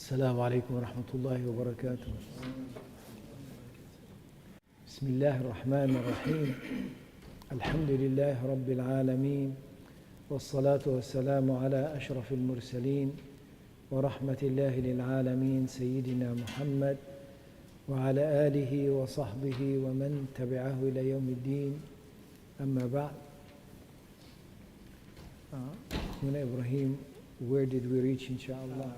السلام عليكم ورحمة الله وبركاته. بسم الله الرحمن الرحيم. الحمد لله رب العالمين، والصلاة والسلام على أشرف المرسلين ورحمة الله للعالمين سيدنا محمد وعلى آله وصحبه ومن تبعه إلى يوم الدين. أما بعد. When Ibrahim, where did we reach, inshallah?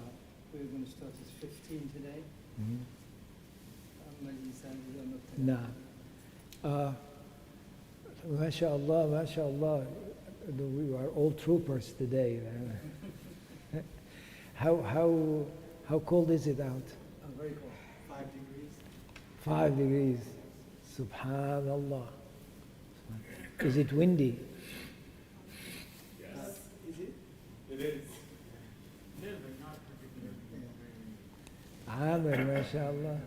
We're going to start at 15 today. نعم. ما شاء الله ما شاء الله. We are all troopers today. How cold is it out? Very cold. 5 degrees. 5 degrees. Subhanallah. Is it windy? Yes. Is it? It is. عامر ما شاء الله.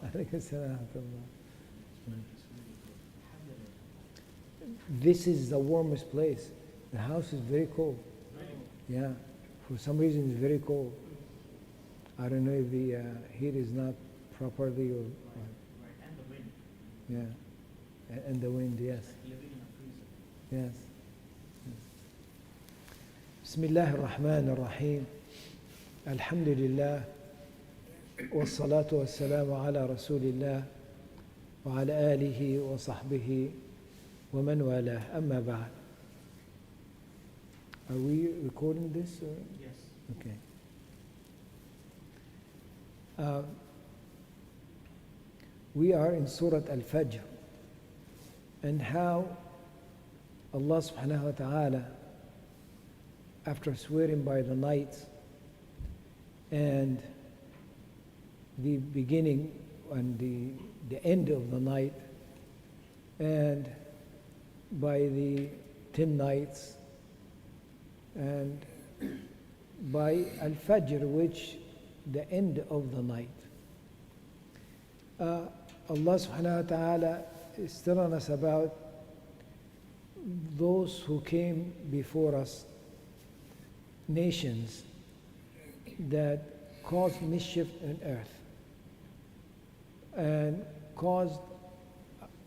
عليكم السلام ورحمة الله. This is the warmest place. The house is very cold. Yeah, for some reason it's very cold. I don't know if the heat is not properly or. And the wind. Yeah, and the wind. Yes. Living in a freezer. Yes. بسم الله الرحمن الرحيم. الحمد لله والصلاة والسلام على رسول الله وعلى آله وصحبه ومن والاه. أما بعد. Are we recording this? Or? Yes. Okay. We are in Surah Al-Fajr, and how Allah subhanahu wa ta'ala, after swearing by the night and the beginning and the end of the night, and by the 10 nights, and by Al-Fajr, which the end of the night. Allah subhanahu wa ta'ala is telling us about those who came before us, nations that caused mischief on earth and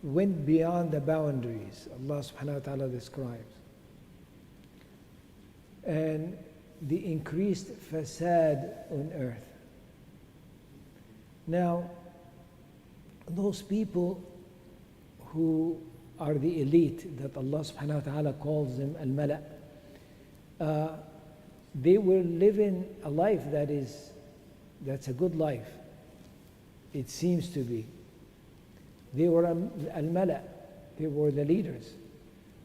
went beyond the boundaries Allah subhanahu wa ta'ala describes, and the increased fasad on earth. Now, those people who are the elite that Allah subhanahu wa ta'ala calls them al-mala', they were living a life that's a good life. It seems to be. They were al-mala', they were the leaders.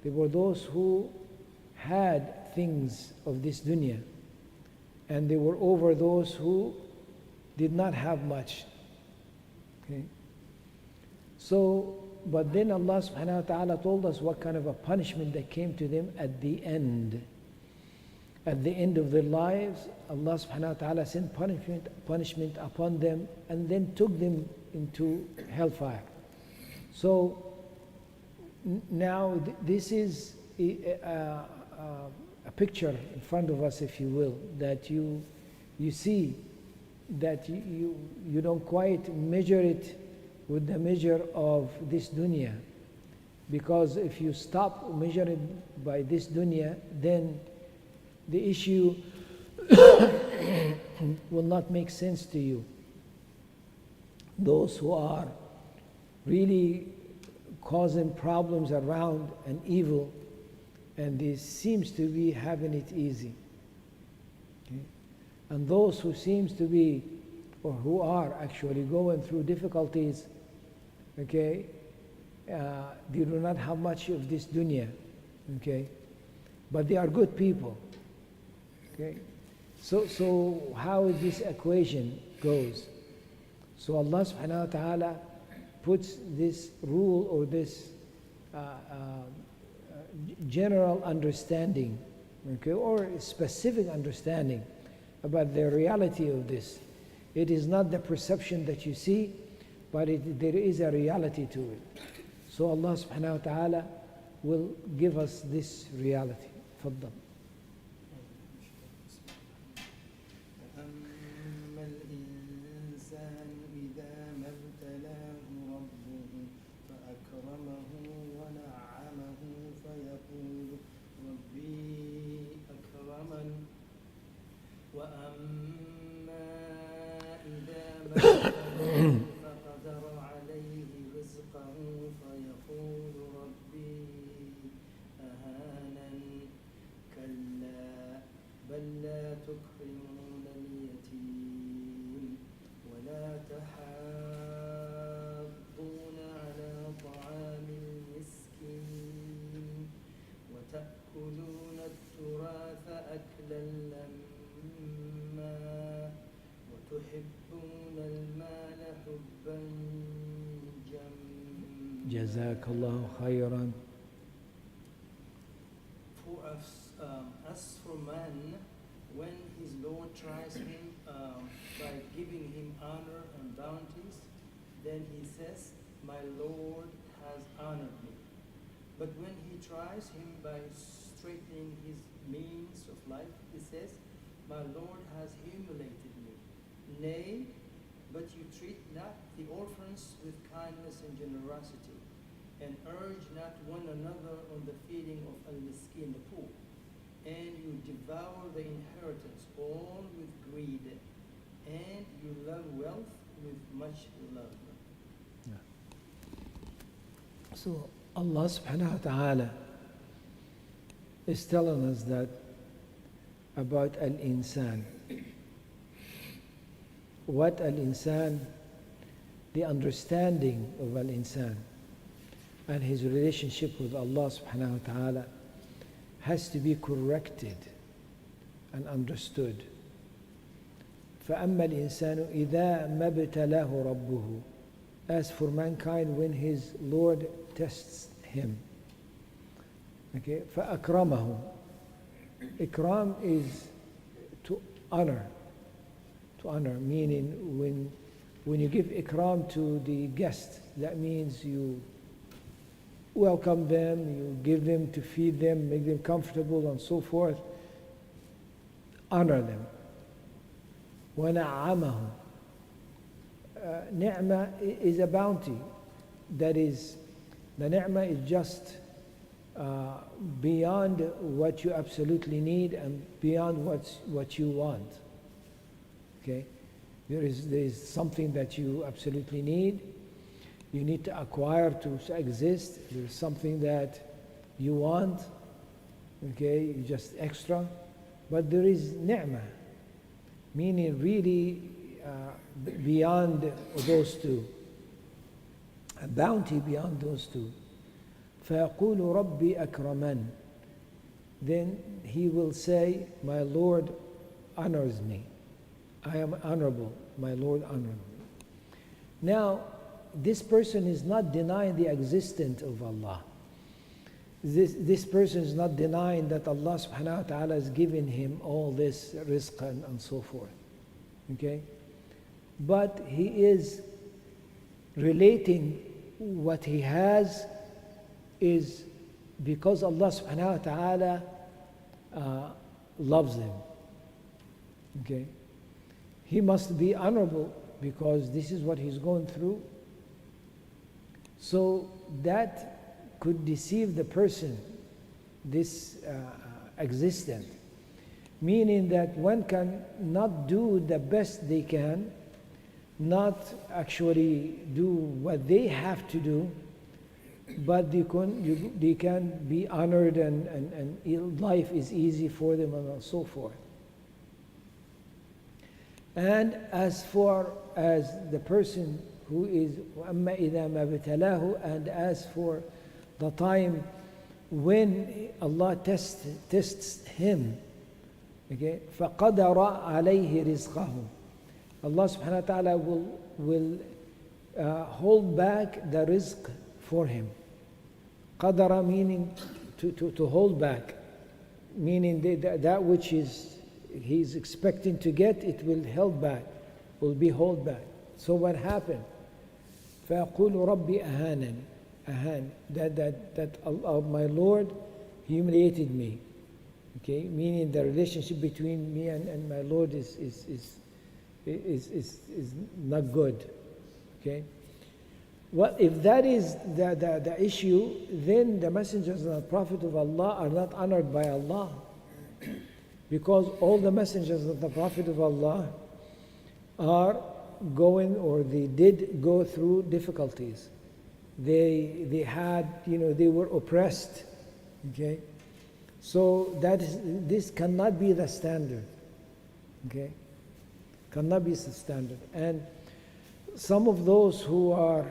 They were those who had things of this dunya, and they were over those who did not have much. Okay? So, but then Allah subhanahu wa ta'ala told us what kind of a punishment that came to them at the end. At the end of their lives, Allah subhanahu wa ta'ala sent punishment upon them and then took them into hellfire. So now this is a picture in front of us, if you will, that you see that you don't quite measure it with the measure of this dunya, because if you stop measuring by this dunya, then the issue will not make sense to you. Those who are really causing problems around and evil, and they seems to be having it easy. Okay? And those who seems to be, or who are actually going through difficulties, okay, they do not have much of this dunya, okay, but they are good people. Okay, so how this equation goes? So Allah subhanahu wa ta'ala puts this rule or this general understanding, okay, or specific understanding about the reality of this. It is not the perception that you see, but there is a reality to it. So Allah subhanahu wa ta'ala will give us this reality. Faddal. تطعمون اليتيم ولا تحاضون على طعام المسكين وتأكلون التراث أكلا لما وتحبون المال حبا جما. جزاك الله خيرا. As for man, when his Lord tries him by giving him honor and bounties, then he says, "My Lord has honored me." But when he tries him by straightening his means of life, he says, "My Lord has humiliated me." Nay, but you treat not the orphans with kindness and generosity, and urge not one another on the feeding of al-miskin, the poor, and you devour the inheritance all with greed, and you love wealth with much love. So Allah subhanahu wa ta'ala is telling us that about al-insan. What al-insan, the understanding of al-insan and his relationship with Allah subhanahu wa ta'ala has to be corrected and understood. فَأَمَّا الْإِنسَانُ إِذَا مَا ابْتَلَاهُ رَبُّهُ. As for mankind, when his Lord tests him. Okay, فَأَكْرَمَهُ. Ikram is to honor. To honor, meaning when you give ikram to the guest, that means you welcome them, you give them to feed them, make them comfortable and so forth. Honor them. وَنَعَّمَهُ. Ni'mah is a bounty. That is, the ni'mah is just beyond what you absolutely need and beyond what you want. Okay? There is something that you absolutely need. You need to acquire to exist. There's something that you want. Okay? Just extra. But there is ni'mah, meaning really beyond those two. A bounty beyond those two. فَيَقُولُ رَبِّي أَكْرَمَنِ. Then he will say, my Lord honors me. I am honorable. My Lord honors me. Now, this person is not denying the existence of Allah. This person is not denying that Allah subhanahu wa ta'ala has given him all this rizq and so forth. Okay? But he is relating what he has is because Allah subhanahu wa ta'ala loves him. Okay? He must be honorable because this is what he's going through. So that could deceive the person, this existent. Meaning that one can not do the best they can, not actually do what they have to do, but they can be honored and life is easy for them and so forth. And as far as the person who is وَأَمَّا إِذَا مَا ابْتَلَاهُ, and as for the time when Allah tests him, okay, فَقَدَرَ عَلَيْهِ رِزْقَهُ. Allah subhanahu wa ta'ala will hold back the rizq for him. Qadara meaning to hold back, meaning that which he's expecting to get, it will held back, will be held back. So what happened? فَيَقُولُ رَبِّي أَهَانًا. That Allah, my Lord humiliated me. Okay, meaning the relationship between me and my Lord is not good. Okay. Well, if that is the issue, then the messengers and the Prophet of Allah are not honored by Allah. Because all the messengers of the Prophet of Allah are going, or they did go through difficulties. They had, they were oppressed. Okay? So this cannot be the standard. Okay? Cannot be substandard. And some of those who are,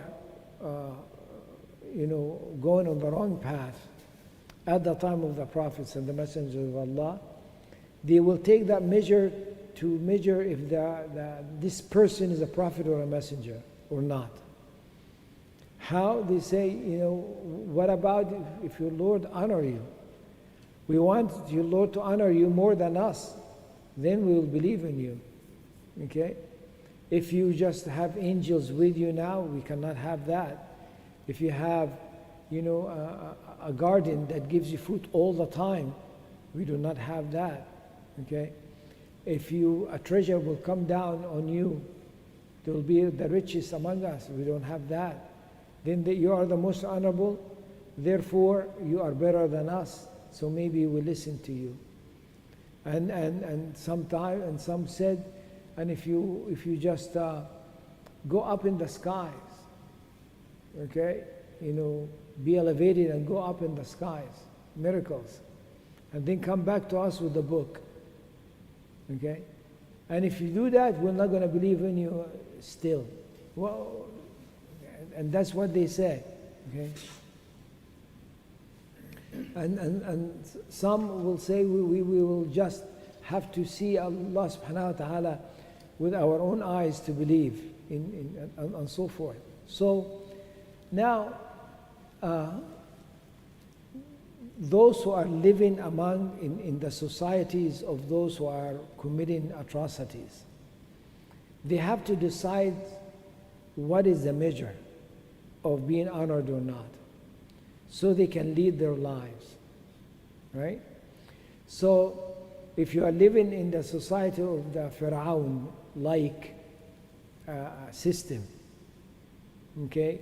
going on the wrong path at the time of the prophets and the messengers of Allah, they will take that measure to measure if this person is a prophet or a messenger or not. How? They say, what about if your Lord honor you? We want your Lord to honor you more than us. Then we will believe in you. Okay? If you just have angels with you now, we cannot have that. If you have, a garden that gives you fruit all the time, we do not have that. Okay? If a treasure will come down on you, there will be the richest among us. We don't have that. Then you are the most honorable, therefore you are better than us. So maybe we listen to you. And some said, and if you just go up in the skies, okay, be elevated and go up in the skies, miracles, and then come back to us with the book, okay? And if you do that, we're not going to believe in you still. Well, and that's what they say, okay? And some will say we will just have to see Allah subhanahu wa ta'ala with our own eyes to believe and so forth. So now those who are living in the societies of those who are committing atrocities, they have to decide what is the measure of being honored or not, so they can lead their lives, right? So if you are living in the society of the Fir'aun-like system, okay,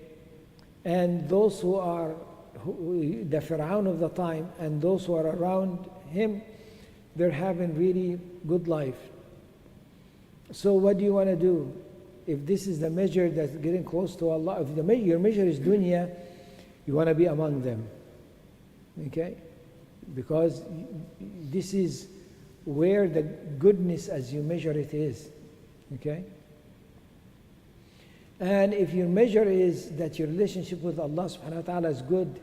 and those who are the Fir'aun of the time and those who are around him, they're having really good life. So what do you want to do? If this is the measure that's getting close to Allah, if your measure is dunya, you want to be among them, okay? Because this is where the goodness as you measure it is, okay? And if your measure is that your relationship with Allah subhanahu wa ta'ala is good,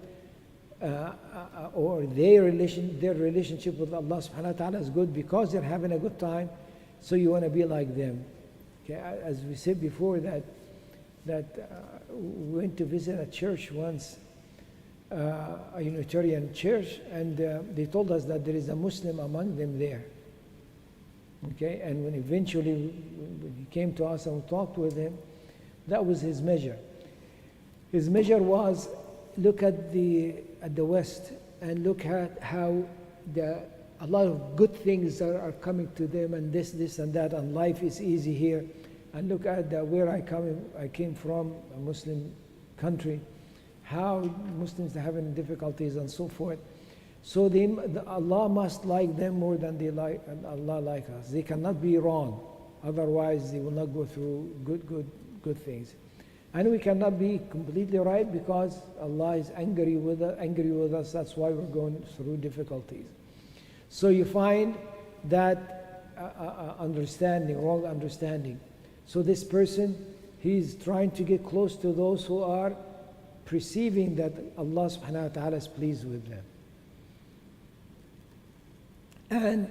or their relationship with Allah subhanahu wa ta'ala is good because they're having a good time, so you want to be like them. Okay? As we said before, that we went to visit a church once, a Unitarian church, and they told us that there is a Muslim among them there. Okay, and when eventually he came to us and we talked with him, that was his measure. His measure was, look at the West and look at how a lot of good things are coming to them, and this and that, and life is easy here. And look at where I came from, a Muslim country, how Muslims are having difficulties and so forth. So Allah must like them more than they like Allah like us. They cannot be wrong, otherwise they will not go through good things. And we cannot be completely right because Allah is angry with us. That's why we're going through difficulties. So you find that wrong understanding. So this person, he's trying to get close to those who are perceiving that Allah subhanahu wa ta'ala is pleased with them. And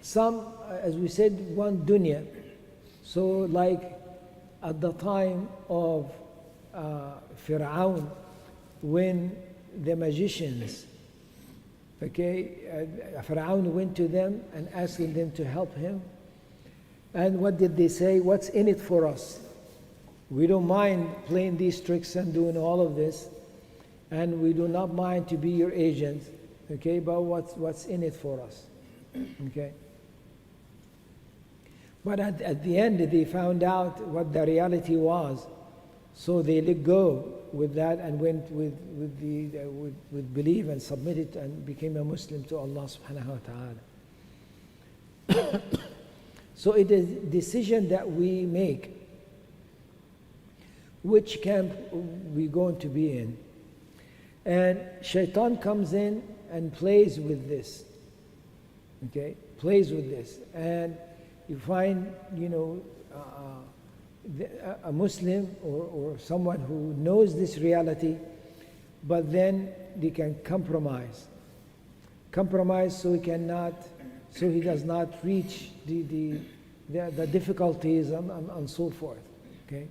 some, as we said, want dunya. So like at the time of Fir'aun, when the magicians, Fir'aun went to them and asking them to help him. And what did they say? What's in it for us? We don't mind playing these tricks and doing all of this, and we do not mind to be your agent, okay? But what's in it for us, okay? But at the end, they found out what the reality was, so they let go with that and went with belief and submitted and became a Muslim to Allah subhanahu wa ta'ala. So it is a decision that we make, which camp we're going to be in. And shaitan comes in and plays with this, okay? Plays with this. And You find, a Muslim or someone who knows this reality, but then they can compromise. Compromise so he does not reach the difficulties and so forth. Okay?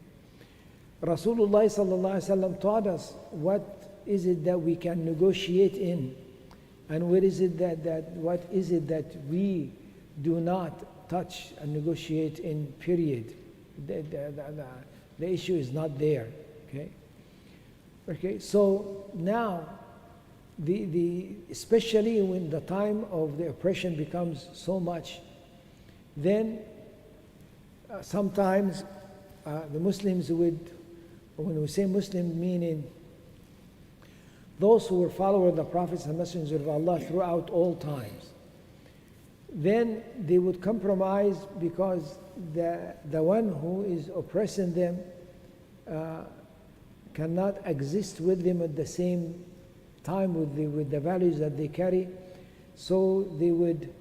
Rasulullah sallallahu alaihi wasallam taught us what is it that we can negotiate in, and what is it that we do not touch and negotiate in, period. The issue is not there. Okay, so now especially when the time of the oppression becomes so much, then sometimes the Muslims would, when we say Muslim, meaning those who were followers of the prophets and messengers of Allah throughout all times, then they would compromise because the one who is oppressing them cannot exist with them at the same time with the values that they carry. So they would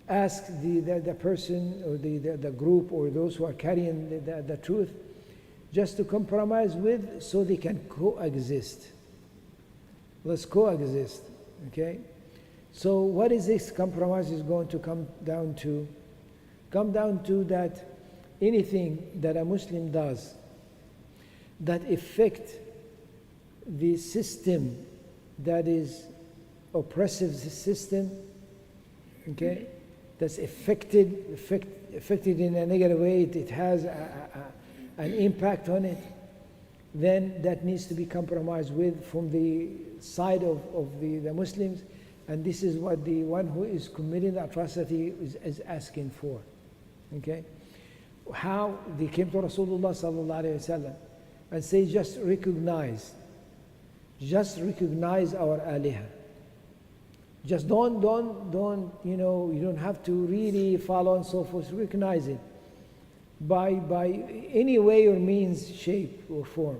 ask the person or the group or those who are carrying the truth just to compromise with, so they can coexist. Let's coexist, okay? So what is this compromise is going to come down to? Come down to that anything that a Muslim does that affect the system that is oppressive system, okay, that's affected in a negative way, it has an impact on it, then that needs to be compromised with from the side of the Muslims. And this is what the one who is committing the atrocity is asking for. Okay? How they came to Rasulullah sallallahu alaihi wasallam and say, just recognize our aliha. Just don't, you don't have to really follow and so forth. Recognize it by any way or means, shape or form.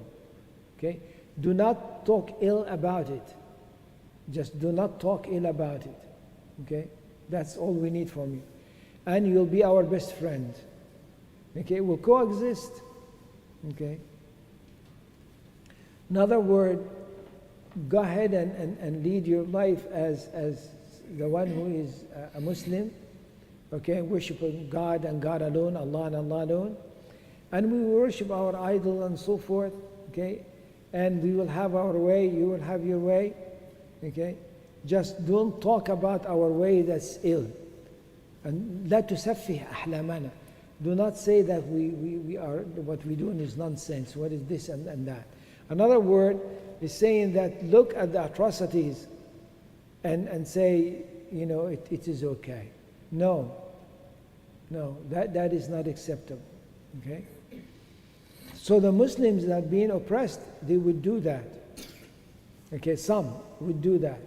Okay? Do not talk ill about it. Just do not talk ill about it. Okay? That's all we need from you. And you'll be our best friend. Okay? We'll coexist. Okay? In other words, go ahead and lead your life as the one who is a Muslim. Okay? Worshiping God and God alone, Allah and Allah alone. And we worship our idol and so forth. Okay? And we will have our way, you will have your way. Okay? Just don't talk about our way that's ill. And لا تسفه أحلامنا. Do not say that we are, what we're doing is nonsense. What is this and that? Another word is saying that look at the atrocities and say, it is okay. No, that is not acceptable. Okay? So the Muslims that are being oppressed, they would do that. Okay, some would do that.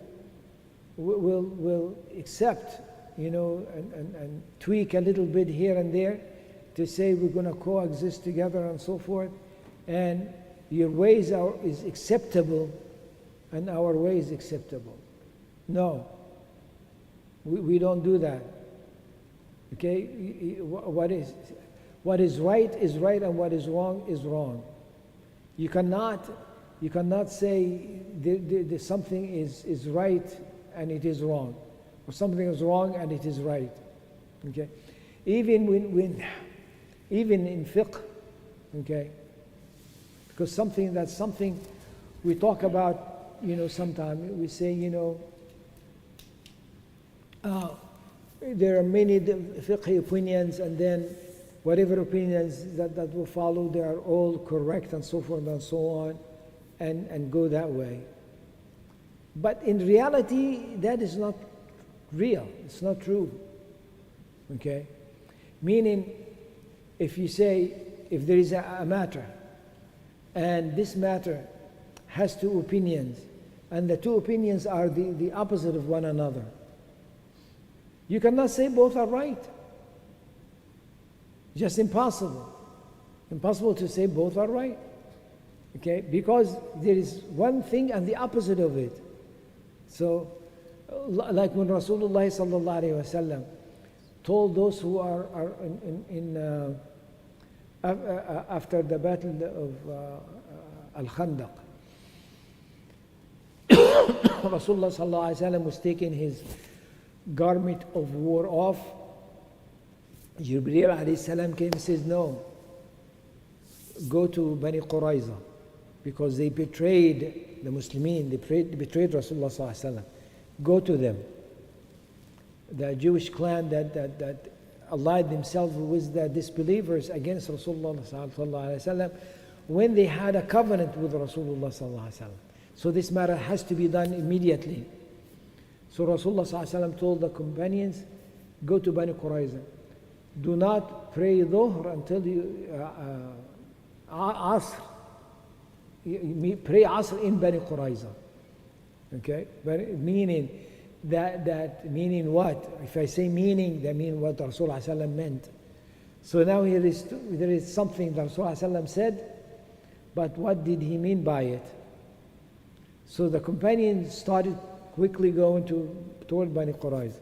Will accept, and tweak a little bit here and there to say we're going to coexist together and so forth, and your ways is acceptable and our way is acceptable. No, we don't do that. Okay, what is right and what is wrong is wrong. You cannot say something is right and it is wrong, or something is wrong and it is right. Okay, even in fiqh, okay, because something we talk about, sometimes we say, there are many fiqh opinions, and then whatever opinions that will follow, they are all correct and so forth and so on, and go that way. But in reality, that is not real. It's not true. Okay? Meaning, if there is a matter, and this matter has two opinions, and the two opinions are the opposite of one another, you cannot say both are right. Just impossible. Impossible to say both are right. Okay? Because there is one thing and the opposite of it. So, like when Rasulullah sallallahu alaihi wasallam told those who are after the battle of Al-Khandaq. Rasulullah sallallahu alaihi wasallam was taking his garment of war off. Jibreel alayhi salam came and says, no, go to Bani Qurayza, because they betrayed the Muslimin, they betrayed Rasulullah sallallahu alaihi wasallam. Go to them. The Jewish clan that allied themselves with the disbelievers against Rasulullah sallallahu alaihi wasallam when they had a covenant with Rasulullah sallallahu alaihi wasallam. So this matter has to be done immediately. So Rasulullah sallallahu alaihi wasallam told the companions, go to Bani Qurayza. Do not pray Dhuhr until you Asr. Pray Asr in Bani Qurayza. Okay? Meaning that meaning what? If I say meaning, that means what Rasulullah sallallahu alaihi wasallam meant. So now there is something that Rasulullah sallallahu alaihi wasallam said, but what did he mean by it? So the companions started quickly going toward Bani Qurayza.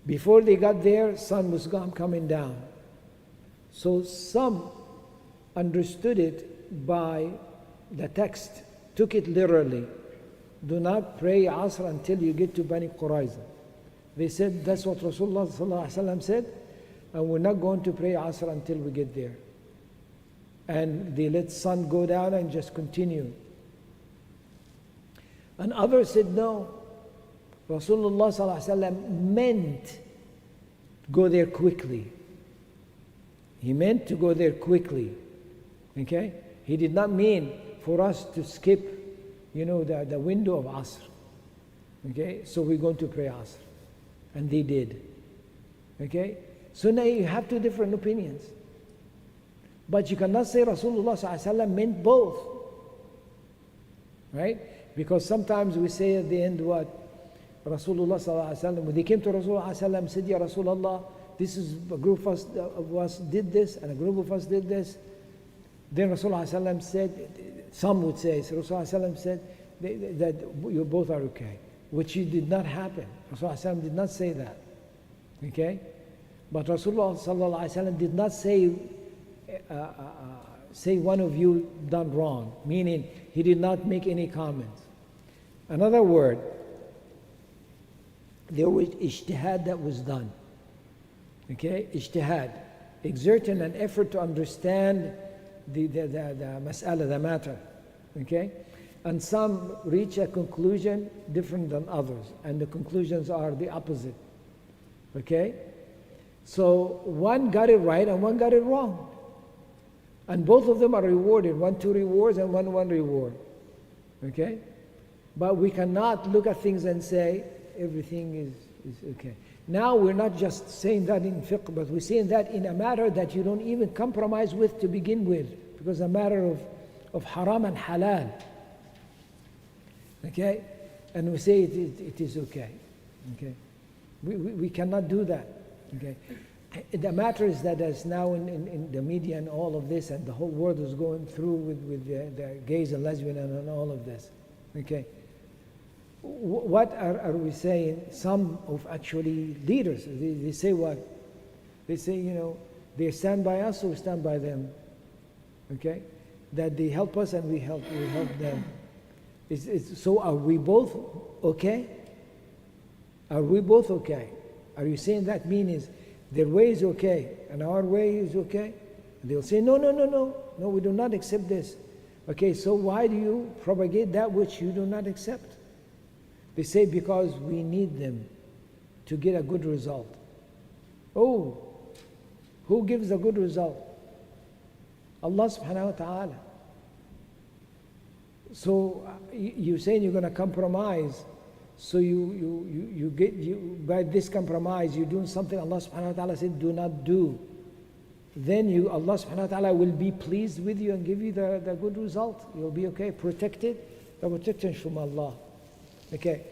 Before they got there, sun was coming down. So some understood it by the text, took it literally. Do not pray Asr until you get to Bani Qurayza. They said, that's what Rasulullah sallallahu alaihi wasallam said, and we're not going to pray Asr until we get there. And they let sun go down and just continue. And others said, no, Rasulullah sallallahu alaihi wasallam meant go there quickly. He meant to go there quickly. Okay? He did not mean for us to skip, the window of Asr. Okay? So we're going to pray Asr. And they did. Okay? So now you have two different opinions. But you cannot say Rasulullah sallallahu alaihi wasallam meant both. Right? Because sometimes we say at the end what? Rasulullah sallallahu alaihi wasallam, when they came to Rasulullah sallallahu alaihi wasallam, said, Ya Rasulullah, this is a group of us did this, and a group of us did this. Then Rasulullah sallallahu alaihi wasallam said, some would say, Rasulullah sallallahu alaihi wasallam said that you both are okay, which did not happen. Rasulullah sallallahu alaihi wasallam did not say that. Okay? But Rasulullah sallallahu alaihi wasallam did not say one of you done wrong, meaning he did not make any comments. Another word, there was ijtihad that was done. Okay, ijtihad, exerting an effort to understand the mas'ala, the matter. Okay, and some reach a conclusion different than others, and the conclusions are the opposite. Okay, so one got it right and one got it wrong, and both of them are rewarded. One 2 rewards and one reward. Okay, but we cannot look at things and say everything is okay. Now we're not just saying that in fiqh, but we're saying that in a matter that you don't even compromise with to begin with, because a matter of haram and halal. Okay? And we say it is okay. Okay? We cannot do that. Okay? The matter is that as now in the media and all of this, and the whole world is going through with the gays and lesbian and all of this. Okay? What are we saying? Some of actually leaders, they say what? They say, they stand by us, so we stand by them. Okay? That they help us and we help them. So are we both okay? Are we both okay? Are you saying that means their way is okay and our way is okay? And they'll say, no, we do not accept this. Okay, so why do you propagate that which you do not accept? They say because we need them to get a good result. Oh, who gives a good result? Allah subhanahu wa ta'ala. So you're saying you're going to compromise. So you by this compromise, you're doing something Allah subhanahu wa ta'ala said do not do. Then Allah subhanahu wa ta'ala will be pleased with you and give you the good result. You'll be okay, protected. The protection from Allah. Okay.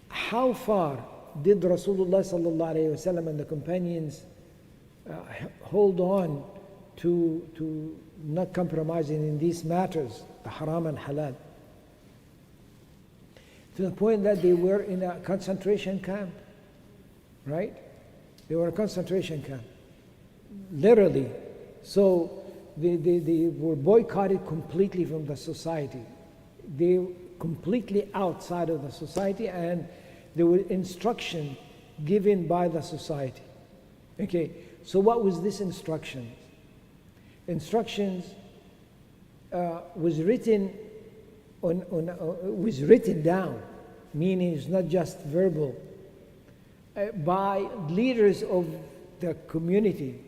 How far did Rasulullah sallallahu alayhi wasallam and the companions hold on to not compromising in these matters, the haram and halal? To the point that they were in a concentration camp, right? They were a concentration camp, literally. So they were boycotted completely from the society. They were completely outside of the society, and there were instruction given by the society. Okay, so what was this instruction? Instructions was written was written down, meaning it's not just verbal, by leaders of the community,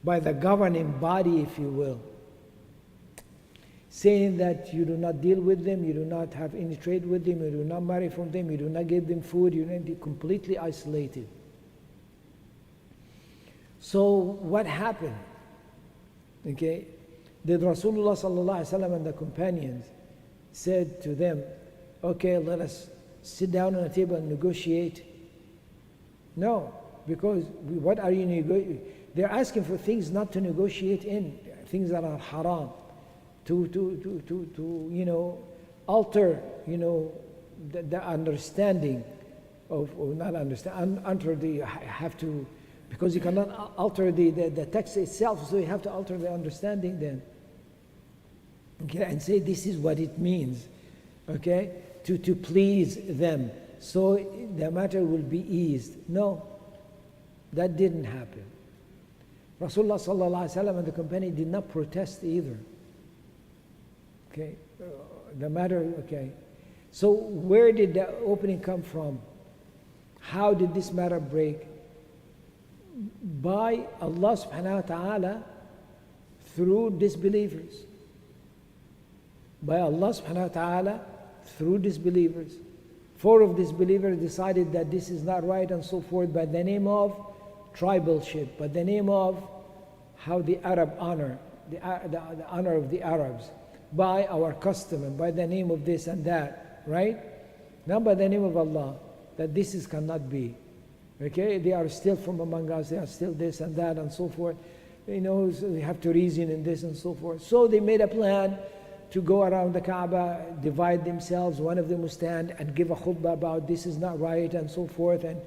by the governing body, if you will, saying that you do not deal with them, you do not have any trade with them, you do not marry from them, you do not give them food, you're completely isolated. So what happened? Okay, did Rasulullah sallallahu alaihi wasallam and the companions said to them, okay, let us sit down on a table and negotiate? No, because what are you negotiating? They're asking for things not to negotiate in, things that are haram, to alter, the understanding of, or not understand, alter the, have to, because you cannot alter the text itself, so you have to alter the understanding then. Okay, and say this is what it means, okay, to please them, so the matter will be eased. No, that didn't happen. Rasulullah sallallahu alaihi wasallam and the companion did not protest either. Okay, the matter, okay. So where did the opening come from? How did this matter break? By Allah subhanahu wa ta'ala through disbelievers. By Allah subhanahu wa ta'ala through disbelievers. 4 of disbelievers decided that this is not right and so forth, by the name of tribalship, by the name of how the Arab honor, the honor of the Arabs, by our custom, and by the name of this and that, right? Not by the name of Allah, that this is cannot be. Okay, they are still from among us, they are still this and that and so forth. So we have to reason in this and so forth. So they made a plan to go around the Kaaba, divide themselves. One of them will stand and give a khutbah about this is not right and so forth, and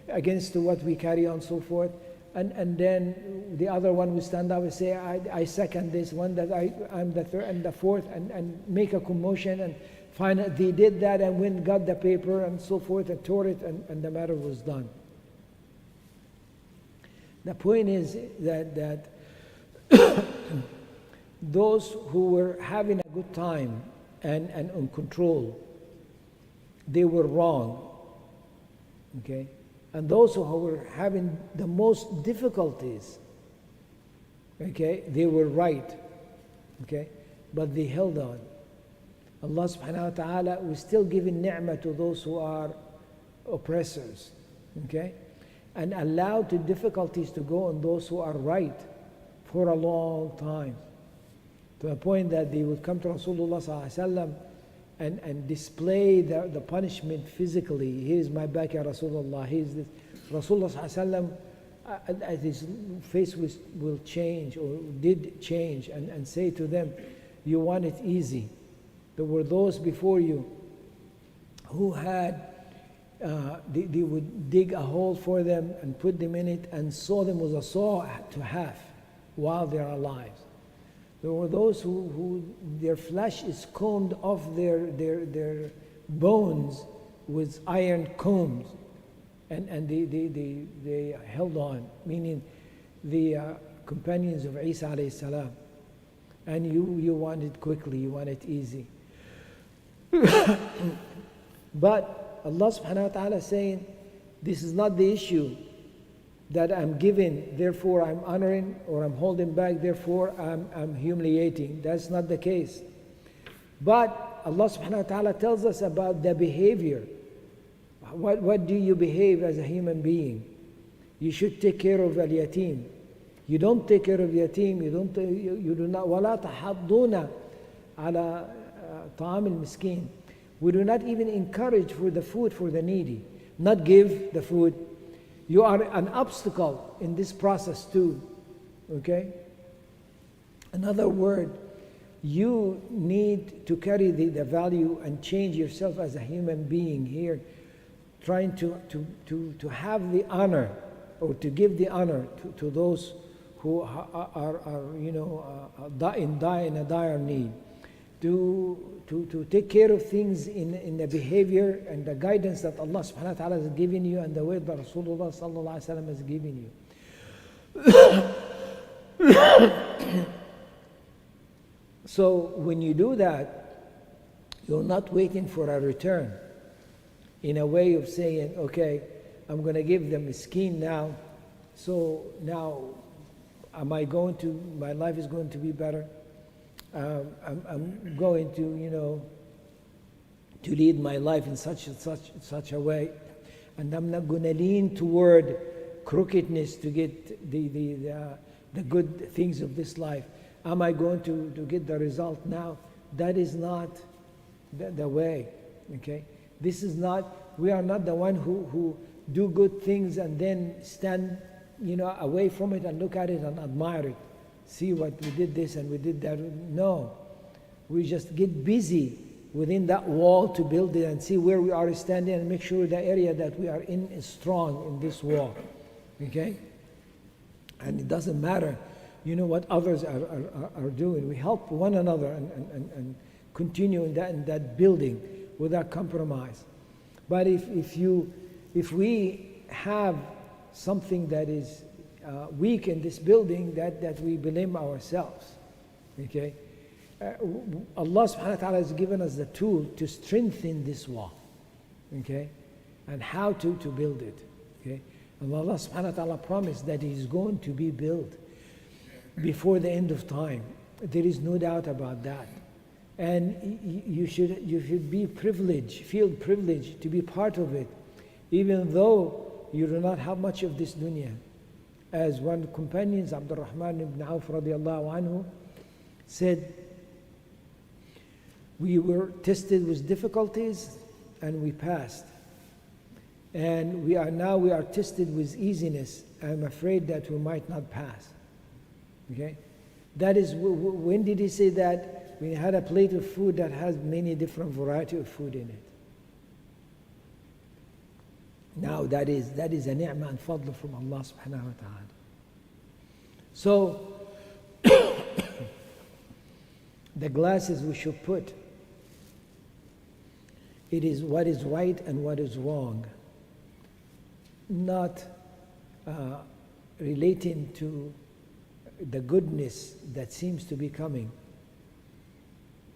against what we carry on so forth. And then the other one will stand up and say, I second this one, that I'm the third and the fourth, and make a commotion. And finally they did that and went, got the paper and so forth, and tore it, and the matter was done. The point is that those who were having a good time and on control, they were wrong. Okay? And those who were having the most difficulties, okay, they were right. Okay? But they held on. Allah subhanahu wa ta'ala was still giving ni'mah to those who are oppressors. Okay? And allowed the difficulties to go on those who are right for a long time. To a point that they would come to Rasulullah sallallahu alaihi wasallam and display the punishment physically. Here's my back, ya Rasulullah. Here's this. Rasulullah sallallahu alaihi wasallam, his face will change, or did change, and say to them, you want it easy. There were those before you who had they would dig a hole for them and put them in it and saw them with a saw to half while they're alive. There were those who their flesh is combed off their bones with iron combs, and they held on, meaning the companions of Isa alayhi salam. And you want it quickly, you want it easy. But Allah subhanahu wa ta'ala is saying, this is not the issue that I'm giving, therefore I'm honoring, or I'm holding back, therefore I'm humiliating. That's not the case. But Allah subhanahu wa ta'ala tells us about the behavior. What do you behave as a human being? You should take care of al-yatim. You don't take care of yatim, you do not, وَلَا تَحَضُّونَ عَلَى طَعَامِ الْمِسْكِينِ. We do not even encourage for the food for the needy, not give the food. You are an obstacle in this process too, okay? Another word, you need to carry the value and change yourself as a human being here, trying to have the honor or to give the honor to those who are die in a dire need, to take care of things in the behavior and the guidance that Allah subhanahu wa ta'ala has given you and the way that Rasulullah sallallahu alaihi wasallam has given you. So when you do that, you're not waiting for a return in a way of saying, okay, I'm going to give them miskin now, so now my life is going to be better. I'm going to, to lead my life in such a way, and I'm not going to lean toward crookedness to get the good things of this life. Am I going to get the result now? That is not the way. Okay, we are not the one who do good things and then stand away from it and look at it and admire it. See what we did this and we did that. No, we just get busy within that wall to build it and see where we are standing and make sure the area that we are in is strong in this wall. Okay, and it doesn't matter what others are doing. We help one another and continue in that building without compromise. But if we have something that is weak in this building, that we blame ourselves. Okay, Allah subhanahu wa ta'ala has given us the tool to strengthen this wall. Okay, and how to build it. Okay, and Allah subhanahu wa ta'ala promised that it is going to be built before the end of time. There is no doubt about that. And you should feel privileged to be part of it, even though you do not have much of this dunya. As one companion, Abdul Rahman ibn Auf radiallahu anhu, said, we were tested with difficulties and we passed. And we are tested with easiness. I'm afraid that we might not pass. Okay? That is, when did he say that? We had a plate of food that has many different variety of food in it. Now that is a ni'mah and fadl from Allah subhanahu wa ta'ala. So the glasses we should put, it is what is right and what is wrong, not relating to the goodness that seems to be coming,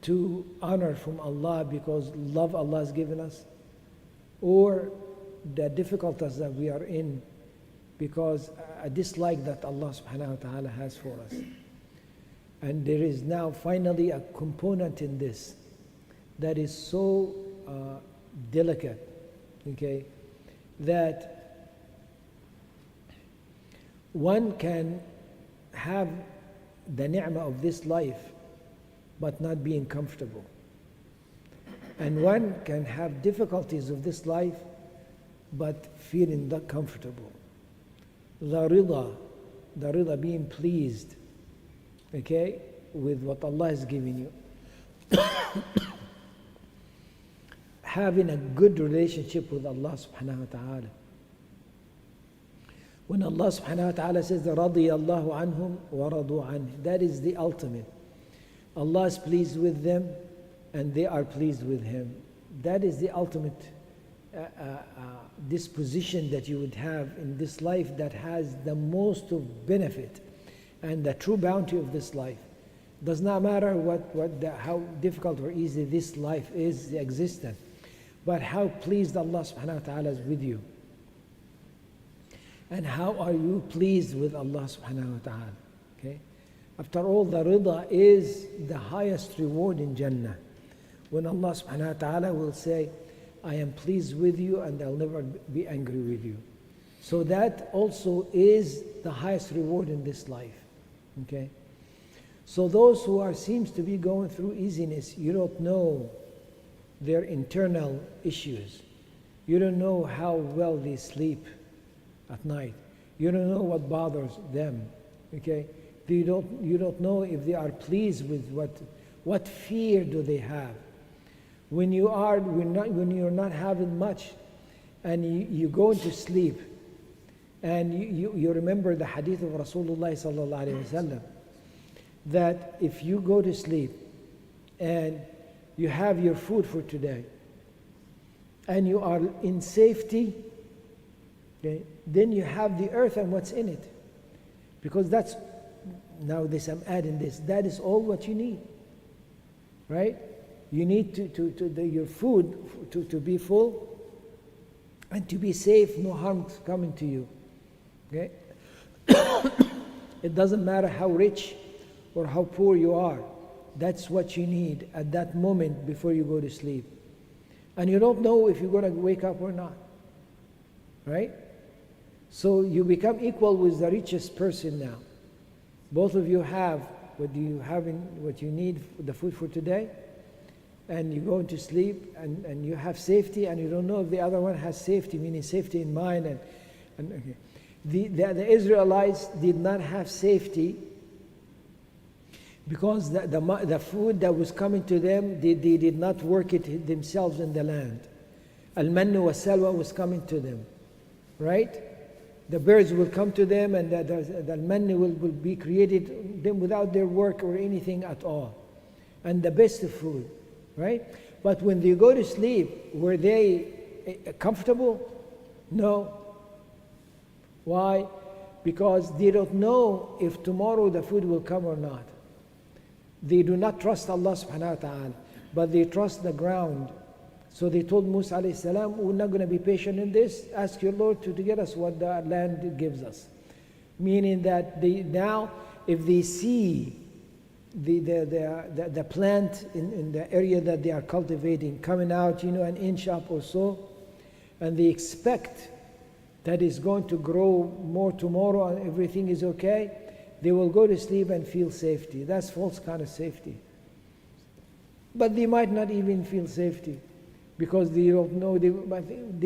to honor from Allah because love Allah has given us, or the difficulties that we are in because a dislike that Allah subhanahu wa ta'ala has for us. And there is now finally a component in this that is so delicate, okay, that one can have the ni'mah of this life but not being comfortable. And one can have difficulties of this life but feeling not comfortable. The rida being pleased, okay, with what Allah has given you. Having a good relationship with Allah subhanahu wa ta'ala. When Allah subhanahu wa ta'ala says, رَضِيَ اللَّهُ عَنْهُمْ وَرَضُوا عَنْهُ, that is the ultimate. Allah is pleased with them and they are pleased with Him. That is the ultimate disposition that you would have in this life that has the most of benefit and the true bounty of this life. Does not matter how difficult or easy this life is, the existence, but how pleased Allah subhanahu wa ta'ala is with you. And how are you pleased with Allah subhanahu wa ta'ala? Okay? After all, the rida is the highest reward in Jannah. When Allah subhanahu wa ta'ala will say, I am pleased with you and I'll never be angry with you. So that also is the highest reward in this life. Okay? So those who seems to be going through easiness, you don't know their internal issues. You don't know how well they sleep at night. You don't know what bothers them. Okay? You don't know if they are pleased with what fear do they have. When you're not having much and you go into sleep And you remember the hadith of Rasulullah sallallahu alaihi wasallam that if you go to sleep and you have your food for today and you are in safety, okay, then you have the earth and what's in it. Because that's, now this I'm adding this, that is all what you need, right? You need your food to be full and to be safe, no harm coming to you, okay? It doesn't matter how rich or how poor you are. That's what you need at that moment before you go to sleep. And you don't know if you're going to wake up or not, right? So you become equal with the richest person now. Both of you have what you need, the food for today, and you go into sleep and you have safety, and you don't know if the other one has safety, meaning safety in mind. And okay. The Israelites did not have safety because the food that was coming to them, they did not work it themselves in the land. Al-Mannu wa Salwa was coming to them, right? The birds will come to them, and the manna will be created them without their work or anything at all. And the best of food, right? But when they go to sleep, were they comfortable? No. Why? Because they don't know if tomorrow the food will come or not. They do not trust Allah subhanahu wa ta'ala, but they trust the ground. So they told Musa alayhi salam, we're not going to be patient in this. Ask your Lord to get us what the land gives us. Meaning that now, if they see the plant in the area that they are cultivating coming out, an inch up or so, and they expect that it's going to grow more tomorrow and everything is okay, they will go to sleep and feel safety. That's false kind of safety. But they might not even feel safety, because they don't know,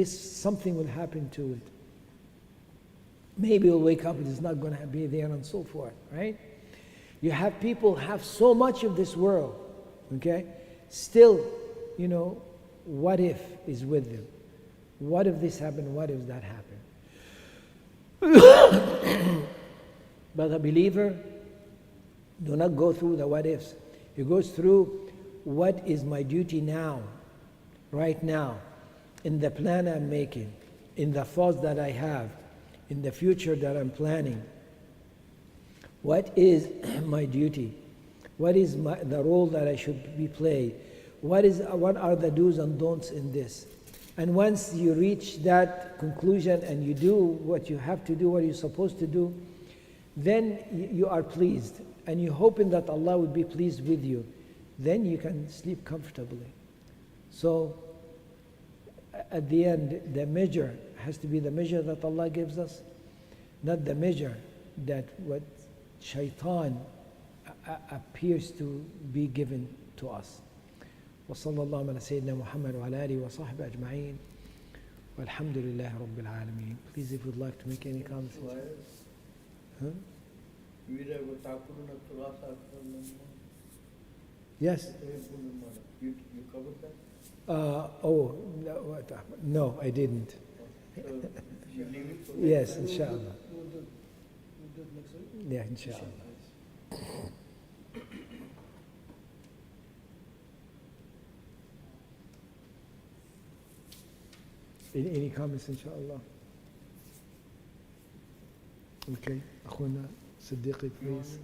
something will happen to it. Maybe you'll wake up, it's not going to be there, and so forth, right? You have people have so much of this world, okay? Still, what if is with them? What if this happened? What if that happened? But a believer do not go through the what ifs. He goes through, what is my duty now? Right now, in the plan I'm making, in the thoughts that I have, in the future that I'm planning. What is my duty? What is the role that I should be playing? What are the do's and don'ts in this? And once you reach that conclusion and you do what you have to do, what you're supposed to do, then you are pleased, and you're hoping that Allah would be pleased with you. Then you can sleep comfortably. So, at the end, the measure has to be the measure that Allah gives us, not the measure that what shaitan appears to be given to us. وصلى الله على سيدنا محمد وعلى آله وصحبه أجمعين والحمد لله رب العالمين. Please, if you'd like to make any comments. Huh? Yes. You covered that? No, I didn't. You leave it for Yes, inshallah. We'll do it next week. Yeah, inshallah. Any comments, inshallah? Okay. أخونا صديقي, please.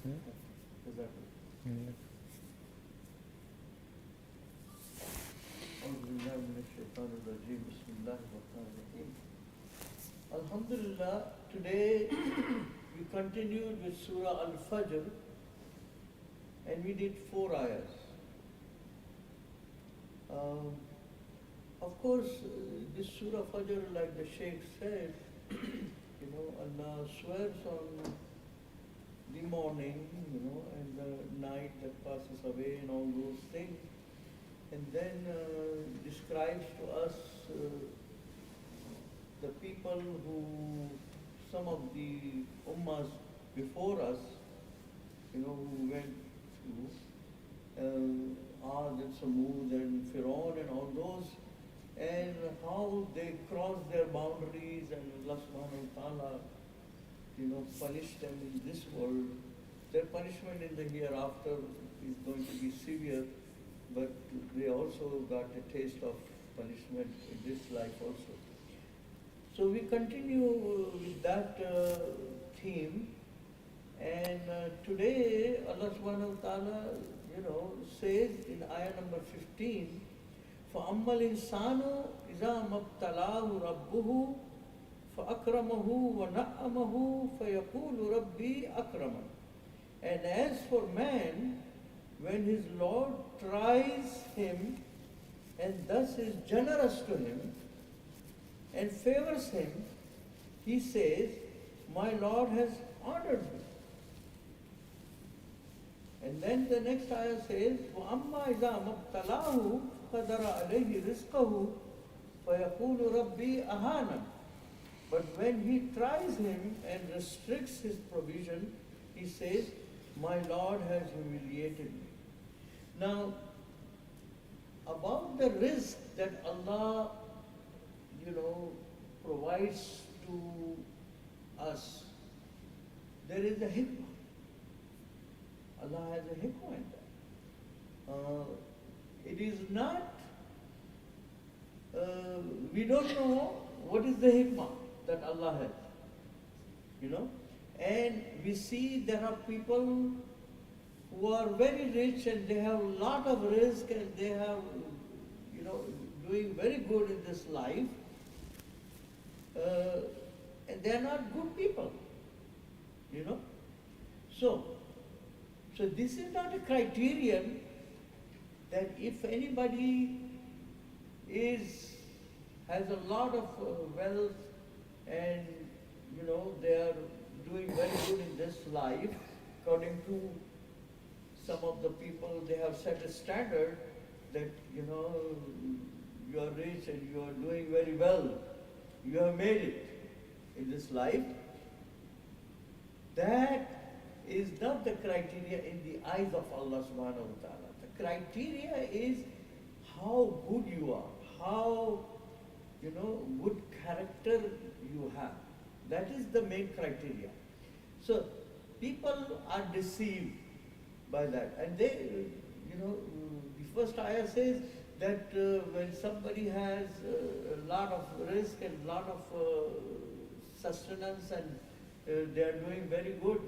Huh? Yeah. Alhamdulillah, today we continued with Surah Al-Fajr, and we did 4 ayahs. Of course, this Surah Fajr, like the Shaykh said, Allah swears on the morning, and the night that passes away and all those things, and then describes to us the people who, some of the ummahs before us, who went through Ad and Samud and Fir'aun and all those, and how they cross their boundaries, and Allah subhanahu wa ta'ala, punish them in this world. Their punishment in the hereafter is going to be severe, but they also got a taste of punishment in this life also. So we continue with that theme, and today Allah subhanahu wa ta'ala, says in ayah number 15, فَأَمَّا الْإِنسَانُ إِذَا مَبْتَلَاهُ رَبُّهُ فَأَكْرَمَهُ وَنَعَّمَهُ فَيَقُولُ رَبِّي أَكْرَمَنِ. And as for man, when his Lord tries him and thus is generous to him and favors him, he says, my Lord has honored me. And then the next ayah says, وَأَمَّا إِذَا مَبْتَلَاهُ قَدَرَ عَلَيْهِ رِزْقَهُ فَيَقُولُ رَبِّي أَهَانًا. But when he tries him and restricts his provision, he says, my Lord has humiliated me. Now, about the risk that Allah, provides to us, there is a hikmah. Allah has a hikmah in that. It is not, we don't know what is the hikmah that Allah has, And we see there are people who are very rich and they have a lot of risk and they have, doing very good in this life. And they are not good people, So this is not a criterion that if anybody has a lot of wealth and, they are doing very good in this life, according to some of the people, they have set a standard that, you are rich and you are doing very well. You have made it in this life. That is not the criteria in the eyes of Allah subhanahu wa ta'ala. The criteria is how good you are, how, good character you have. That is the main criteria. So people are deceived by that. And they, the first ayah says that when somebody has a lot of risk and a lot of sustenance and they are doing very good,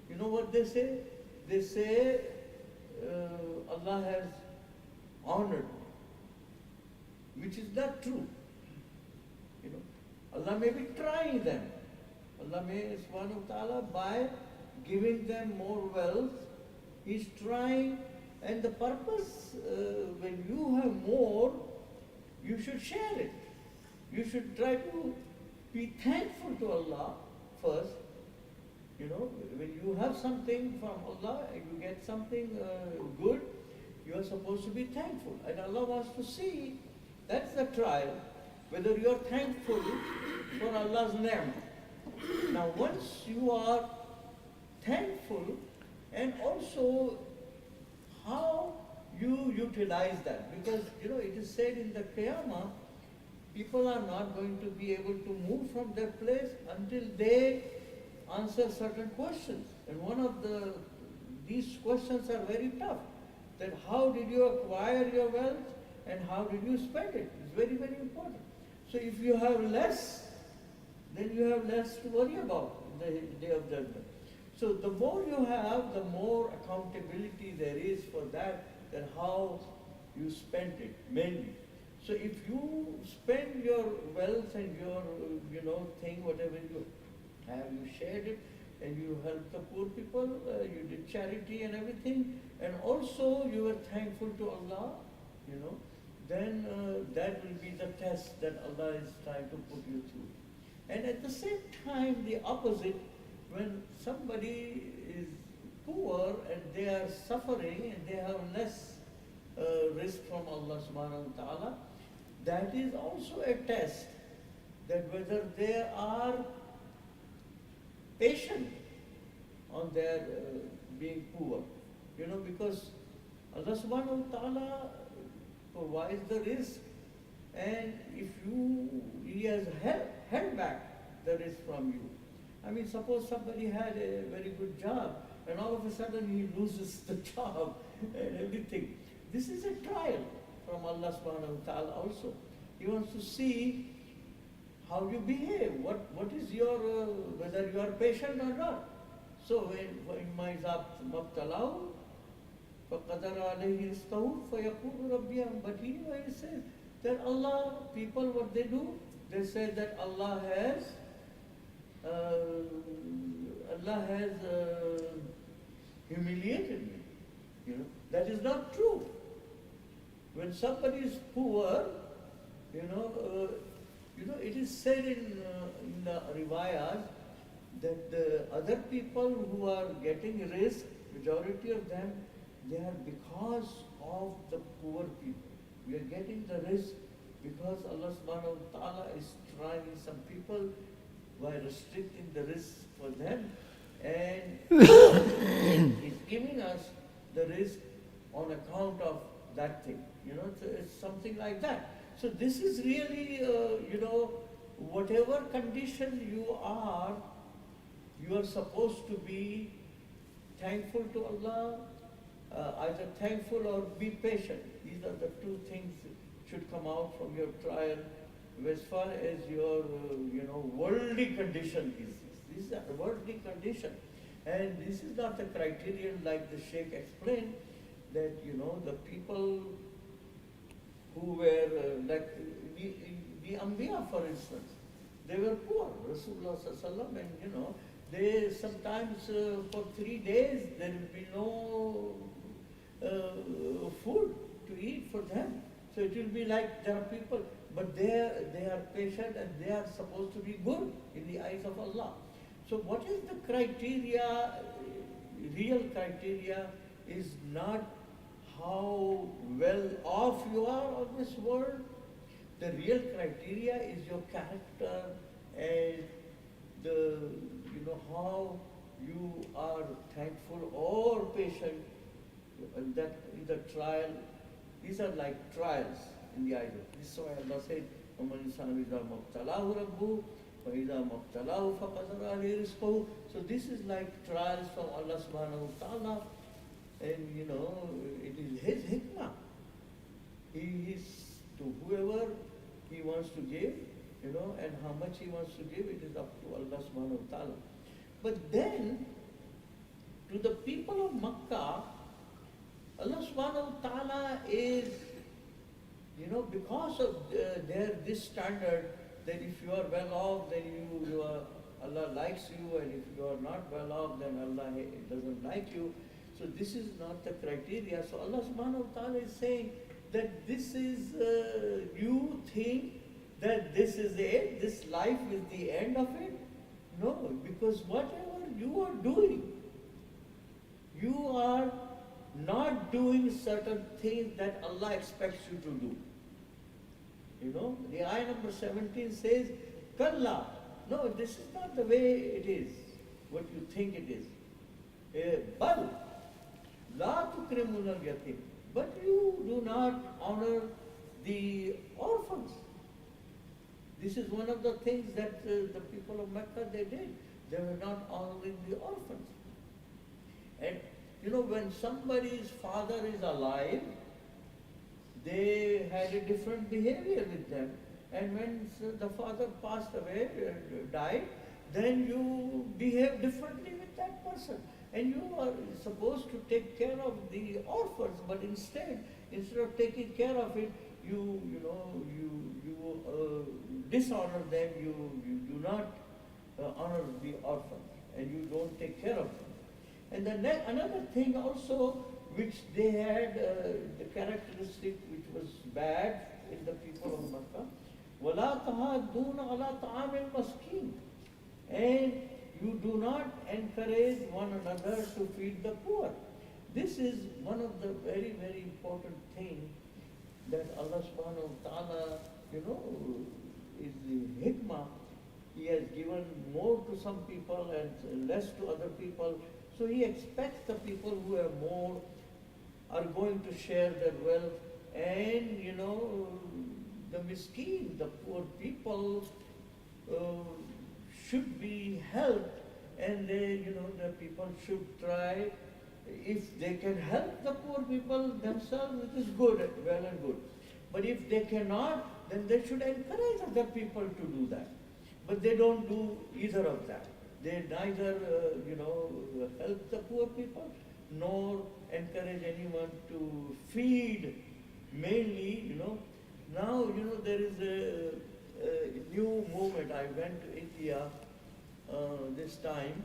you know what they say? They say Allah has honored, which is not true. Allah may be trying them. Allah may, subhanahu wa ta'ala, by giving them more wealth, He's trying, and the purpose, when you have more, you should share it. You should try to be thankful to Allah first. When you have something from Allah, you get something good, you are supposed to be thankful. And Allah wants to see, that's the trial, whether you are thankful for Allah's name. Now once you are thankful, and also how you utilize that, because it is said in the Qiyamah, people are not going to be able to move from their place until they answer certain questions. And one of these questions are very tough. That how did you acquire your wealth and how did you spend it? It's very, very important. So if you have less, then you have less to worry about in the Day of Judgment. So the more you have, the more accountability there is for that how you spent it, mainly. So if you spend your wealth and your, thing, whatever you have, you shared it, and you helped the poor people, you did charity and everything, and also you were thankful to Allah, then that will be the test that Allah is trying to put you through. And at the same time, the opposite, when somebody is poor and they are suffering and they have less risk from Allah subhanahu wa ta'ala, that is also a test that whether they are patient on their being poor. Because Allah subhanahu wa ta'ala provides the risk and if he has held back the risk from you. I mean, suppose somebody had a very good job, and all of a sudden he loses the job and everything. This is a trial from Allah subhanahu wa ta'ala also. He wants to see how you behave, what is your, whether you are patient or not. So when my mabtalahu, فَقَدَرَ عَلَيْهِ رِزْقَهُ فَيَقُولُ رَبِّي. But he says that Allah, people what they do, they say that Allah has humiliated me. You know, that is not true. When somebody is poor, it is said in the riwayat that the other people who are getting risk, majority of them, they are because of the poor people. We are getting the risk because Allah subhanahu wa ta'ala is trying some people by restricting the risk for them, and is giving us the risk on account of that thing. It's something like that. So this is really, whatever condition you are supposed to be thankful to Allah, either thankful or be patient. These are the two things that should come out from your trial as far as your, worldly condition is. This is a worldly condition. And this is not the criterion like the Sheikh explained, that, the people who were, like the Anbiya, for instance, they were poor, Rasulullah sallallahu alaihi wasallam, and, they sometimes for 3 days there will be no food to eat for them. So it will be like there are people, but they are patient and they are supposed to be good in the eyes of Allah. So what is the criteria? Real criteria is not how well off you are on this world. The real criteria is your character and how you are thankful or patient, and that in the trial. These are like trials in the eyes of. This is why Allah said, وَمَنْ إِنسَانُ إِذَا مَبْتَلَاهُ رَبُّهُ وَإِذَا مَبْتَلَاهُ فَقَدَرَ عَلَيْهِ رِزْقَهُ. So this is like trials from Allah subhanahu wa ta'ala, and it is His hikmah. He is to whoever He wants to give, and how much He wants to give, it is up to Allah subhanahu wa ta'ala. But then, to the people of Makkah, Allah subhanahu wa ta'ala is, because of this standard, that if you are well off, then Allah likes you, and if you are not well off, then Allah doesn't like you. So this is not the criteria. So Allah subhanahu wa ta'ala is saying that this is, you think that this is it, this life is the end of it? No, because whatever you are doing, you are not doing certain things that Allah expects you to do. The ayah number 17 says, Kalla. No, this is not the way it is, what you think it is. Bal, la tukrimuna al-yatim. But you do not honor the orphans. This is one of the things that the people of Mecca, they did. They were not honoring the orphans. And when somebody's father is alive, they had a different behavior with them. And when the father passed away, died, then you behave differently with that person. And you are supposed to take care of the orphans, but instead of taking care of it, you dishonor them, you do not honor the orphans, and you don't take care of them. And another thing also, which they had, the characteristic which was bad in the people of Makkah, وَلَا تَحَاضُّونَ عَلَىٰ طَعَامِ الْمَسْكِينِ. And you do not encourage one another to feed the poor. This is one of the very, very important things that Allah subhanahu wa ta'ala, is the hikmah. He has given more to some people and less to other people. So He expects the people who have more are going to share their wealth, and the miskin, the poor people should be helped, and the people should try. If they can help the poor people themselves, it is good, well and good. But if they cannot, then they should encourage other people to do that. But they don't do either of that. They neither, help the poor people, nor encourage anyone to feed. Mainly, now, there is a new movement. I went to India this time,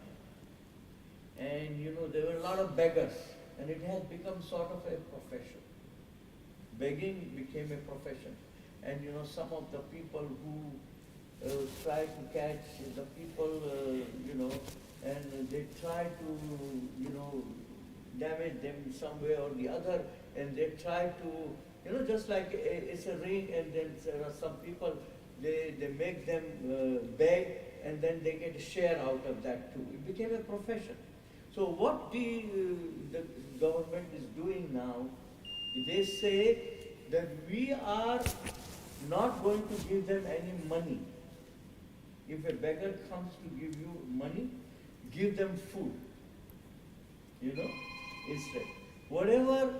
and, there were a lot of beggars, and it has become sort of a profession. Begging became a profession. And, some of the people who try to catch the people, and they try to, damage them some way or the other, and they try to, just like it's a ring, and then there are some people, they make them beg, and then they get a share out of that too. It became a profession. So what the government is doing now, they say that we are not going to give them any money. If a beggar comes to give you money, give them food, instead. Whatever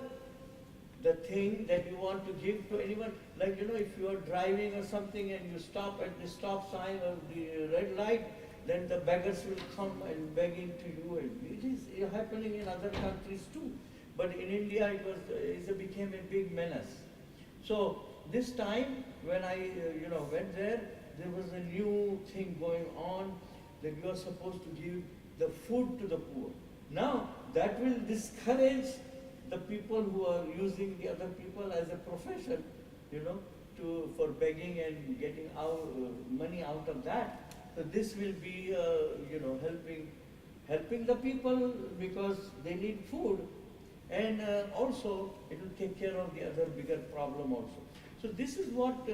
the thing that you want to give to anyone, like, if you are driving or something and you stop at the stop sign or the red light, then the beggars will come and begging to you. And it is happening in other countries too. But in India, it became a big menace. So this time, when I went there was a new thing going on, that you are supposed to give the food to the poor. Now, that will discourage the people who are using the other people as a profession, for begging and getting money out of that. So this will be, helping the people because they need food, and also it will take care of the other bigger problem also. So this is what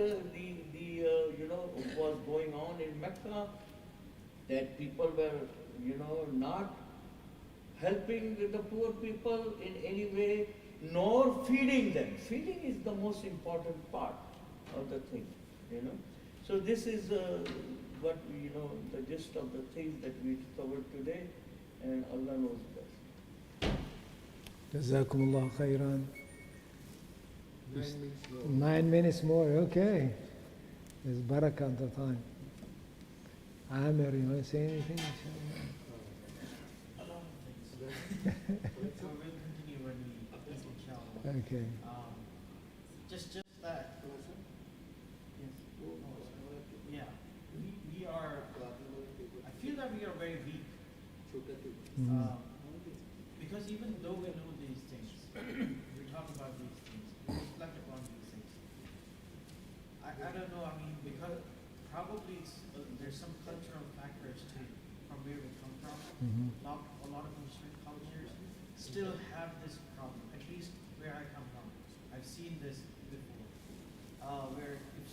was going on in Mecca, that people were, not helping the poor people in any way, nor feeding them. Feeding is the most important part of the thing, So this is what, the gist of the things that we covered today, and Allah knows best. Jazakumullah khairan. 9 minutes more. 9 minutes more, okay. There's barakah on the time. Amir, you want to say anything? A lot of things. So we'll continue when we inshallah. Okay. Just that. Yes. Yeah. We are. I feel that we are very weak. Mhm. Because even though we know these things, we talk about these things, we reflect upon these things. I don't know. I mean, because probably there's some cultural factors too, from where we come from. Mhm. A lot of Muslim cultures still have this problem, at least where I come from. I've seen this before, where if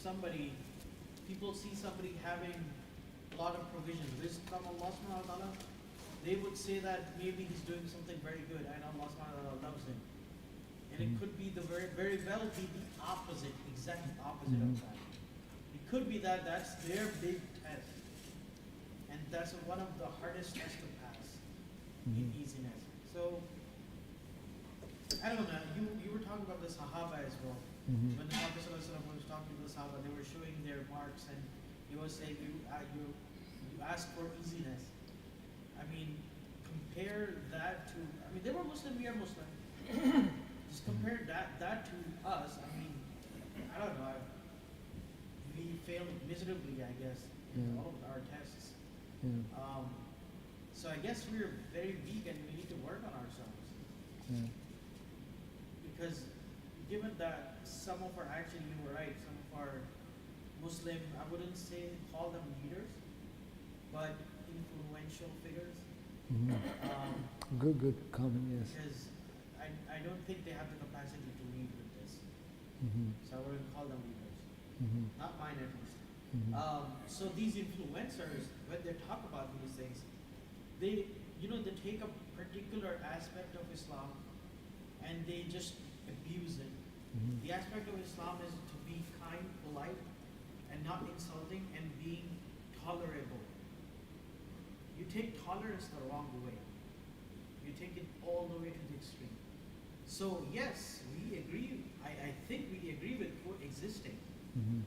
people see somebody having a lot of provisions, rizq from Allah subhanahu wa ta'ala, they would say that maybe he's doing something very good and Allah subhanahu wa ta'ala loves him. And it could be very well be the opposite, exact opposite of that. It could be that that's their big test. And that's one of the hardest tests to pass in easiness. So, I don't know, you were talking about the Sahaba as well. Mhm. When the Prophet ﷺ was talking to the Sahaba, they were showing their marks and he was saying, you ask for easiness. I mean, compare that to, they were Muslim, we are Muslim. Just compare that to us. I mean, I don't know, we failed miserably, I guess, in all of our tests. Yeah. So I guess we're very weak and we need to work on ourselves. Yeah. Because given that some of our, actually you were right, some of our Muslim, I wouldn't say call them leaders, but influential figures. Mhm. Good comment, yes. Because I don't think they have the capacity to lead with this. Mhm. So I wouldn't call them leaders. Mhm. Not mine at least. Mhm. So these influencers, when they talk about these things, they take a particular aspect of Islam and they just abuse it. Mhm. The aspect of Islam is to be kind, polite and not insulting and being tolerable. You take tolerance the wrong way. You take it all the way to the extreme. So yes, we agree. I think we agree with coexisting, Mhm.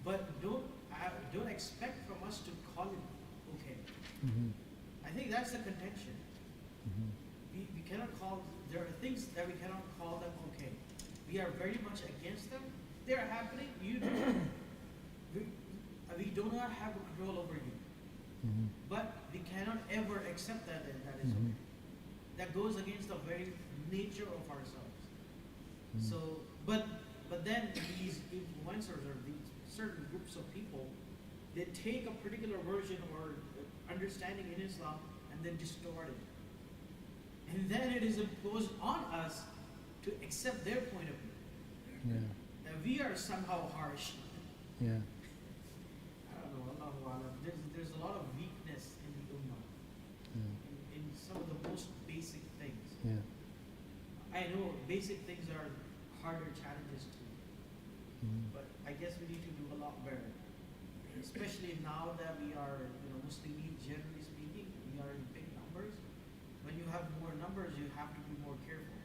but don't expect from us to call it okay. Mhm. I think that's the contention. Mhm. We cannot call, there are things that we cannot call them okay. We are very much against them. They are happening. We do not have control over you. Mhm. But we cannot ever accept that that is Mhm. okay. That goes against the very nature of ourselves. Mhm. So, but then these influencers or these certain groups of people, they take a particular version or understanding in Islam and then distort it. And then it is imposed on us to accept their point of view. Yeah. That we are somehow harsh. Yeah. I don't know, Allahu Alam. There's a lot of weakness in the Ummah, Yeah. in some of the most basic things. Yeah. I know basic things are harder challenges too, Mhm. but I guess we need to do a lot better. Especially now that we are, Muslims, generally speaking, we are in big numbers. When you have more numbers, you have to be more careful.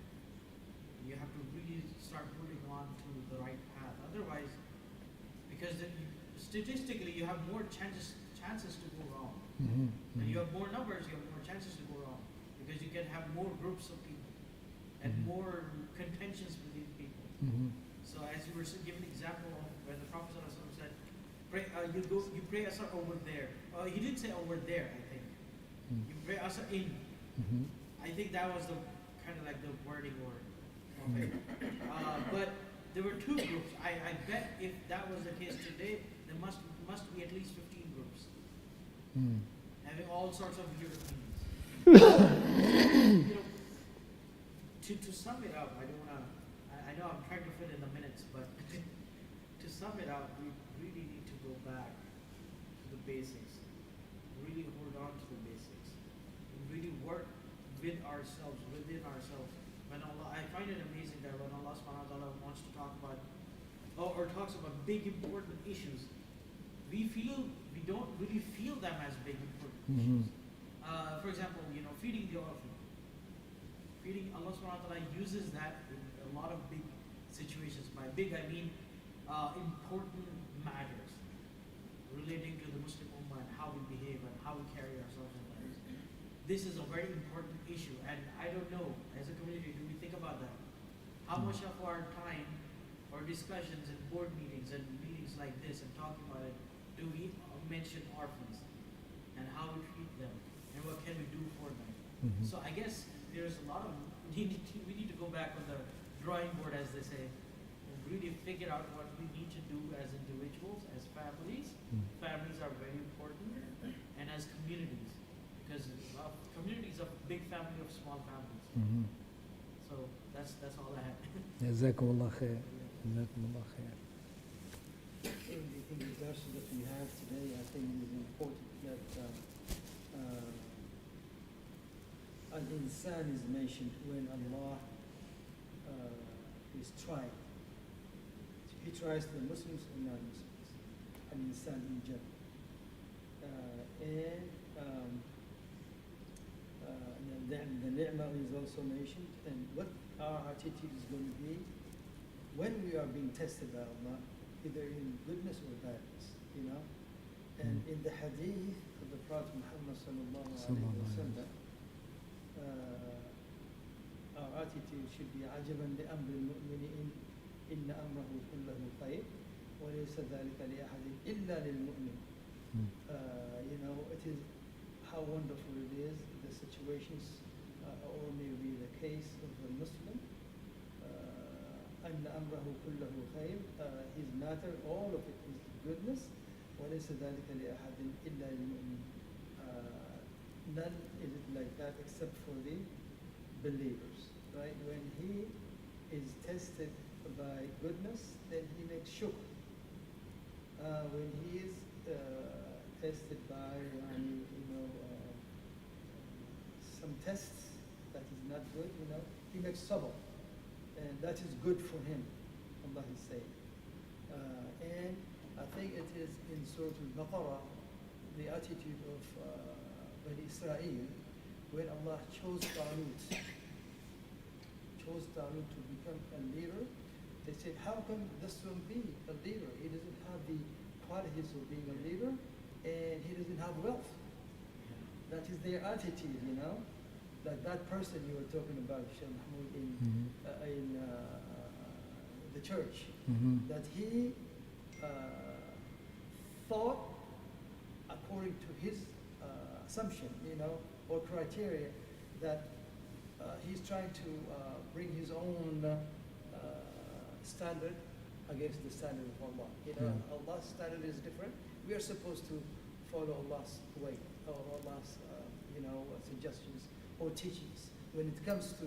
You have to really start moving on to the right path. Otherwise, because then statistically, you have more chances to go wrong. Mhm. When you have more numbers, you have more chances to go wrong because you can have more groups of people and Mhm. more contentions within people. Mhm. So as you were giving an example of when the Prophet ﷺ said, pray, you pray Asr over there. He didn't say over there, I think. Mhm. You pray Asr in. Mhm. I think that was the kind of like the wording or of it. But there were two groups. I bet if that was the case today, there must be at least 15 groups Mhm. having all sorts of weird opinions. To sum it up, I know I'm trying to fit in the minutes, but to sum it up, we really need to go back to the basics, really hold on to the basics, and really work within ourselves. When Allah, I find it amazing that when Allah subhanahu wa ta'ala wants to talk about, or talks about big important issues, we don't really feel them as big important issues. For example, feeding the orphan. Feeding, Allah subhanahu wa ta'ala uses that in a lot of big situations. By big, I mean important matters relating to the Muslim Ummah and how we behave and how we carry ourselves in life. This is a very important issue, and I don't know, as a community, do we think about that? How much of our time or discussions and board meetings and meetings like this and talking about it, do we mention orphans and how we treat them and what can we do for them? Mhm. So I guess there's a lot of, we need to go back on the drawing board, as they say, and really figure out what we need to do as individuals, as families. Families are very important, and as communities, because communities are a big family of small families. Mhm. So that's all I have. جزاكم الله خير. جزاكم الله خير. In the verses that we have today, I think it is important that Al-Insan is mentioned when Allah is trying. He tries the Muslims and non-Muslims. Al-Insan in general. And the ni'mah is also mentioned. And what our attitude is going to be when we are being tested by Allah, either in goodness or badness, And in the hadith of the Prophet Muhammad sallallahu alaihi wasallam, our attitude should be عجبا لأمر المؤمن إن أمره كله خير وليس ذلك لأحد إلا للمؤمن. It is how wonderful it is, the situations, or maybe the case of a Muslim. أن أمره كله خير, his matter, all of it is goodness. وليس ذلك لأحد إلا للمؤمن. None is it like that except for the believers, right? When he is tested by goodness, then he makes shukr. When he is tested by some tests that is not good, he makes sabr, and that is good for him, Allah is saying. And I think it is in Surah Al-Baqarah, the attitude of Bani Israel, when Allah chose Talut to become a leader. They said, how come this one be a leader? He doesn't have the qualities of being a leader, and he doesn't have wealth. That is their attitude, you know. That person you were talking about, Sheikh Mahmoud, in the church, that he thought according to his assumption, you know, or criteria, that he's trying to bring his own standard against the standard of Allah. You know, Allah's standard is different. We are supposed to follow Allah's way or Allah's, you know, suggestions or teachings. When it comes to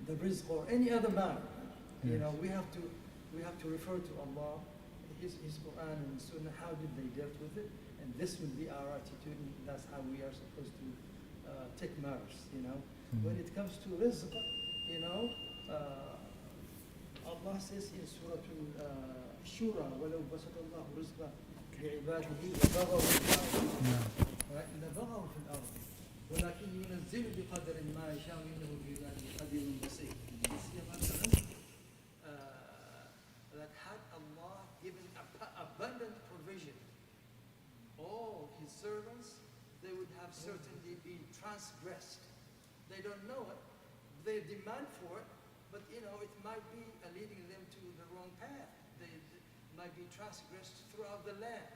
the rizq or any other matter, you know, we have to refer to Allah, His Quran and Sunnah. How did they deal with it? And this will be our attitude, and that's how we are supposed to take matters. You know, when it comes to rizq, you know, Allah says in Surah Shura, وَلَوْ بَسَطَ اللَّهُ رِزْقَ لِعِبَادِهِ لَبَغَوْا فِي الْأَرْضِ. Right? لَبَغَوْا فِي الْأَرْضِ وَلَكِنْ يُنَزِّلُ بِقَدْرٍ مَا يَشَاءُ إِنَّهُ بِعِبَادِهِ خَبِيرٌ بَصِيرٌ. That had Allah given abundant provision, all His servants, they would have certainly been transgressed. They don't know it, they demand for it, but you know, it might be leading them to the wrong path. They might be transgressed throughout the land.